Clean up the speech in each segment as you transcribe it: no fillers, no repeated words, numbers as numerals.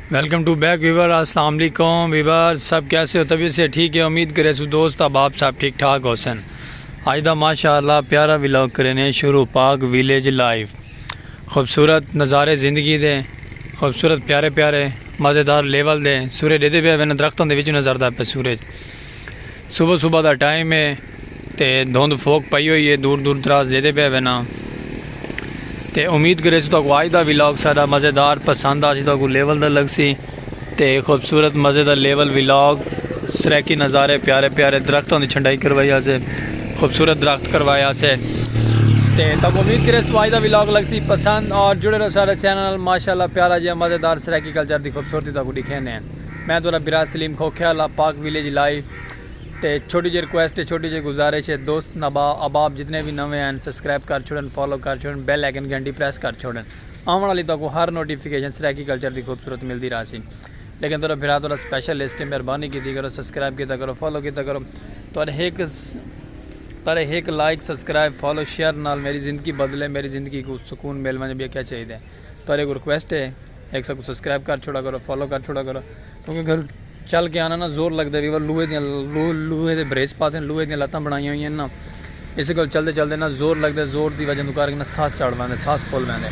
Welcome to back Weaver. अस्सलाम वालेकुम Weaver, सब कैसे हो? तबीयत से ठीक है? उम्मीद करे सो दोस्त अब आप सब ठीक ठाक हो सन। आज दा माशाअल्लाह प्यारा व्लॉग करने शुरू पाक विलेज लाइफ। खूबसूरत नज़ारे ज़िंदगी दे, खूबसूरत प्यारे प्यारे मज़ेदार लेवल दे। सूरज देते पे मैंने दरख्तों के नज़रदा पे सूरज। सुबह सुबह का टाइम है तो धुंध फोक पई हुई है, दूर दूर दराज देते पे वे ना। तो उम्मीद करे तो आज का व्लॉग सारा मज़ेदार पसंद आ तो लेवल का लग सी। तो खूबसूरत मज़ेदार लेवल व्लॉग, सरैकी नज़ारे, प्यारे प्यारे दरख्तों की छंडाई करवाई से, खूबसूरत दरख्त करवाया से। तो तब उम्मीद करे सो आज का व्लॉग लग सी पसंद और जुड़े रहो सारे चैनल। माशाल्लाह प्यारा जहा मज़ेदार सरैकी कल्चर की खूबसूरती तक दिखेने हैं। मैं थोड़ा बिराज सलीम खोख्याला पाक विलेज लाइव। तो छोटी जी रिक्वेस्ट है, छोटी जी गुजारिश है, दोस्त अबाब जितने भी नवे हैं सबसक्राइब कर छोड़न, फॉलो कर छोड़न, बेल आइकन घंटी प्रेस कर छोड़न। आने वाली तो हर नोटिफिकेशन सरैकी कल्चर की खूबसूरत मिलती रहा सी। लेकिन थोड़ा फिर थोड़ा स्पेशल लिस्ट है, मेहरबानी की करो, सब्सक्राइब किया करो, फॉलो किया करो। तो एक लाइक सब्सक्राइब फॉलो शेयर नाल मेरी ज़िंदगी बदले, मेरी ज़िंदगी को सुकून मिल मुझे भी क्या चाहिए। तो एक रिक्वेस्ट है, एक सब सब्सक्राइब कर छोड़ा करो, फॉलो कर छोड़ा करो, क्योंकि घर चल के आना ना जोर लगता है। लोहे के ब्रेच पाते हैं, लोहे दी लत्तां बनाई हुई हैं ना, इस को चलते चलते ना जोर लगता है। जोर की वजह करके ना सांस चढ़ पाते, सांस फुल पाते।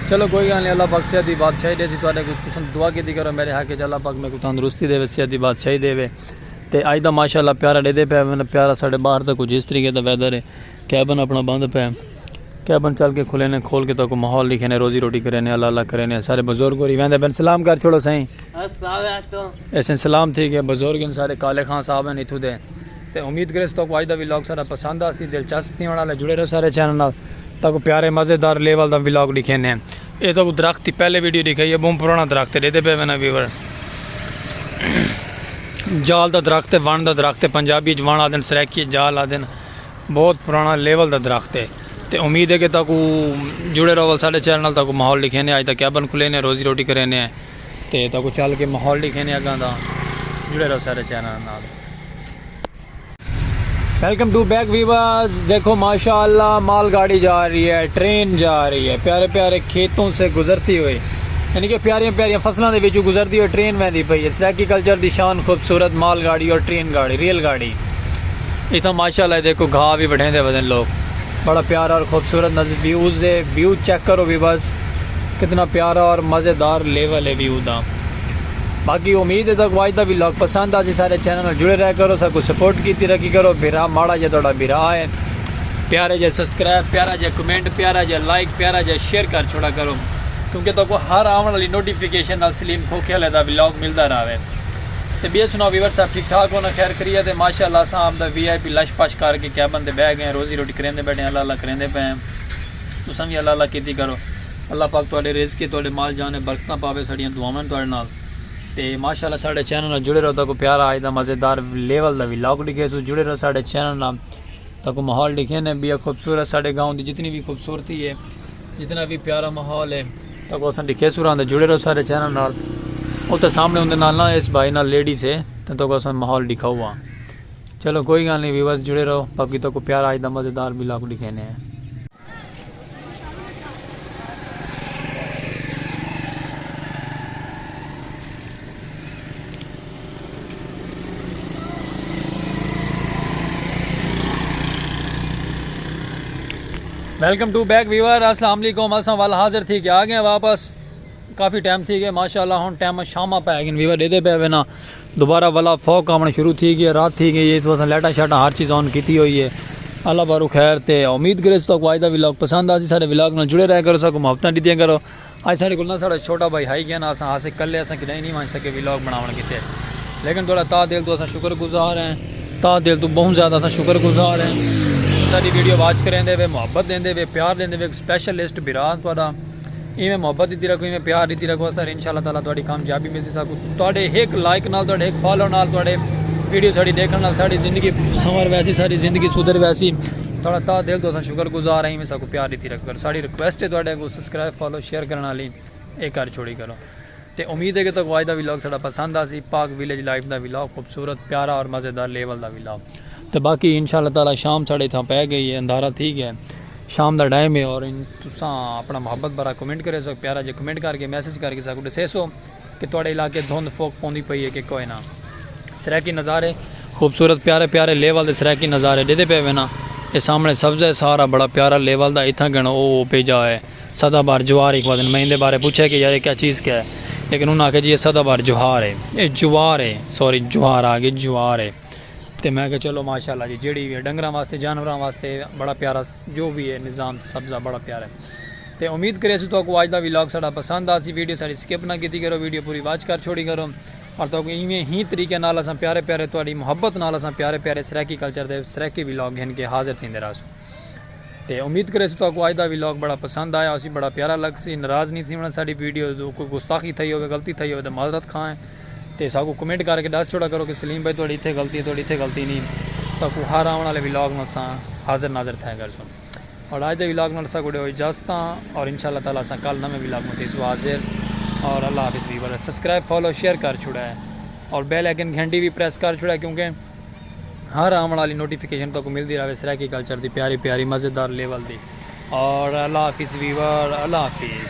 चलो कोई गल नहीं, अल्लाह पाक सेहत की बादशाही दे। तुम दुआ की करो मेरे हक च, अल्लाह पाक मेरे को तंदुरुस्ती देवे, सेहत की बादशाही देवे। तो अज का माशाअल्लाह प्यारा डेदे पे मैंने प्यारा साढ़े बाहर तक कुछ इस तरीके का वैदर है। कैबन अपना बंद पे, कैबन चल के खुले ने, खोल के तो माहौल लिखे ने, रोजी रोटी करे ने, अल्लाह अल्लाह करे ने। सारे बुजुर्ग और वहदे बन सलाम कर छोड़ो सही ऐसे सलाम। ठीक है, बुजुर्ग सारे काले खान साहब हैं इतों दे। तो उम्मीद करे तो आज का व्लॉग सारा पसंद आ सी, दिलचस्प थी वाला। जुड़े रहो सारे चैनल तक, प्यारे मज़ेदार लेवल का व्लॉग लिखे ने। ये तो दरख्त की पहले वीडियो दिखाई है, बहुत पुराना दरख्त है, देते पे मैंने व्यूवर। जाल का दरख्त है, वन का दरख्त है, पंजाबी वन आदन, सरैकी जाल आदन, बहुत पुराना लेवल का दरख्त है। तो उम्मीद है कि तक जुड़े रहो साढ़े चैनल तक माहौल लिखे ने। अज तक कैबन खुले ने, रोजी रोटी करे ने, तो तक चल के माहौल लिखे ने अगर का। जुड़े रहो सारे चैनल नाल। Welcome to back viewers. देखो माशाअल्लाह मालगाड़ी जा रही है, ट्रेन जा रही है, प्यारे प्यारे खेतों से गुजरती हुई, यानी कि प्यारियां प्यारियां फसलों के विचों गुजरती हुई ट्रेन वहदी पई है। सरैकी कल्चर की शान खूबसूरत मालगाड़ी और ट्रेन गाड़ी, रेल गाड़ी। इतना माशाअल्लाह देखो घाह भी बढ़े वजन लोग, बड़ा प्यारा और खूबसूरत नज़र व्यूज़ है। व्यू चेक करो भी बस, कितना प्यारा और मज़ेदार लेवल है व्यू का। बाकी उम्मीद है तक आज का व्लॉग पसंद आ। सारे चैनल जुड़े रह करो, सब कुछ सपोर्ट की रखी करो। बिरा माड़ा जो थोड़ा बिरा है, प्यारे जे सब्सक्राइब, प्यारा जे कमेंट, प्यारा जे लाइक, प्यारा जे शेयर कर छोड़ा करो, क्योंकि तो हर आने वाली नोटिफिकेशन सलीम खोख्याले का व्लॉग मिलता रहे। तो बे सुनाओ व्यूअर साहब ठीक ठाक होना, खैर करिए। तो माशाअल्लाह अस आपका VIP लश पश करके कैबन से बह गए, रोजी रोटी करेंदे बैठे, अल्लाह अल्लाह करेंदे पे हैं। तुम भी अल्लाह अल्लाह की करो, अल्लाह पाक तुहाडे रिज़्क़ तुहाडे माल जाने बरकतां पावे, साड़ियां दुआवां तुहाडे नाल। तो माशाअल्लाह साढ़े चैनल जुड़े रहो तक प्यारा अज का मज़ेदार लेवल का व्लॉग लिखे सो। जुड़े रहो साढ़े चैनल तक माहौल लिखे ने भी खूबसूरत। साढ़े गाँव की जितनी भी खूबसूरती है, जितना भी प्यारा माहौल है तक अस लिखे सुर आते। जुड़े रहो सारे चैनल नाल। तो सामने उनके नाल ना इस भाई नाल लेडीज़ है तो अस माहौल लिखा हुआ। चलो कोई गल नहीं व्यूअर्स, जुड़े रहो, बाकी तो प्यारा अज का मज़ेदार व्लॉग लिखे ने। Welcome to back viewer. अस्सलाम वालेकुम। अस वाल हाजिर थी कि आ गए वापस, काफ़ी टाइम थी गए माशाअल्लाह। हम टाइम शाम पै गए व्यूअर, ये पे ना दोबारा वाला फॉक आना शुरू थी गई, रात थी गई, तो लाइटा शाटा हर चीज़ ऑन की हुई है। अल्लाह बारू खैर। तो उम्मीद करे तो आज का व्लॉग पसंद आ सी। सारे व्लॉग में जुड़े रह करो, सबको मुहब्बतां दीतियां करो। अज साढ़े को साढ़ा छोटा भाई हाई गया ना, अस कल्ले अस कि नहीं मान सके व्लॉग बनावन किते, लेकिन थोड़ा ता दिल तो अस शुक्रगुजार हैं, ता दिल तो बहुत ज़्यादा अस शुक्रगुजार हैं। सारी वीडियो वाच करेंदे वे, मुहब्बत देंदे वे, प्यार देंदे वे। एक स्पैशलिस्ट बिरा तुहाडा इवें मुहब्बत दी रखो, इवें प्यार दी रखो। सर इंशाअल्लाह ताला तुहाडी कामयाबी मिलती सकू। तुहाडे एक लाइक नाल, तुहाडे एक फॉलो नाल, तुहाडे वीडियो साड़ी देखने नाल साड़ी ज़िंदगी संवर वैसी, सारी ज़िंदगी सुधर वैसी। थोड़ा ता दिल तो शुक्रगुजार है, इवें सबको प्यार दी रखो। साड़ी रिक्वेस्ट है तुहाडे को सब्सक्राइब फॉलो शेयर करने वाली एक कर छोड़ी करो। तो उम्मीद है कि तो आज का व्लॉग साड़ा पसंद आ सी। पाक विलेज लाइफ का व्लॉग खूबसूरत प्यारा और मज़ेदार लेवल का व्लॉग। तो बाकी इंशाअल्लाह ताला शाम साढ़े इतना पै गई है, अंधारा ठीक है, शाम का टाइम है। और तुसा अपना मुहब्बत बड़ा कमेंट करे सो, प्यारा जो कमेंट करके मैसेज करके सको दसे सो कि थोड़े इलाके धुंध फोक पौंदी पई है कि कोई ना। सरैकी नज़ारे खूबसूरत प्यारे प्यारे लेवल के सरैकी नज़ारे देते पे वे ना। ये सामने सब्ज़ है सारा बड़ा प्यारा लेवल का। इतना गण वो भेजा है सदाबार जवार। एक बार मैं इनके बारे पूछा कि यार ये क्या चीज़ क्या है, लेकिन उन्होंने आखिया जी ये सदाबार जवार है, ये जवार है, सॉरी जवार आ गई जवार है। तो मैं क्या चलो माशाल्लाह जी जेड़ी भी है डंगरां वास्ते जानवरों वास्ते बड़ा प्यारा जो भी है निज़ाम सब्ज़ा बड़ा प्यारा है। तो उम्मीद करे तो अज का व्लॉग साड़ा पसंद आ सी। वीडियो साड़ी स्किप ना की करो, वीडियो पूरी वाच कर छोड़ी करो। और तो इवें ही तरीके नाल असां प्यारे प्यारे तुहाडी मुहब्बत नाल असां प्यारे प्यारे सरैकी कल्चर के सरैकी व्लॉग घिन के हाजिर थींदे रहसो। तो उम्मीद करे तो अज का व्लॉग बड़ा पसंद आया, उसी बड़ा प्यारा लग सी। नाराज़ नहीं थी होना साड़ी वीडियो जो कोई गुस्ताखी थी हो गलती थी हो तो माजरत खाएँ। तो सागू कमेंट करके दस छोड़ा करो कि सलीम भाई थोड़ी इतने गलती है, थोड़ी इतने गलती नहीं। तो हर आने वाले व्लॉग में असां हाजिर नाजर थे कर सुन। और आज के व्लॉग में असा गुड़े इजाजत और इंशाअल्लाह ताला असां कल नवे व्लॉग में थी हाजिर। और अल्लाह हाफिज़ भी सब्सक्राइब फॉलो शेयर कर छुड़ा है और बेल आइकन घंटी भी प्रेस कर छुड़ा है, क्योंकि हर आने वाली नोटिफिकेशन तो मिलती रहे सरैकी कल्चर की प्यारी प्यारी मज़ेदार लेवल की। और अल्लाह हाफिज़ वीवर, अल्लाह हाफिज़।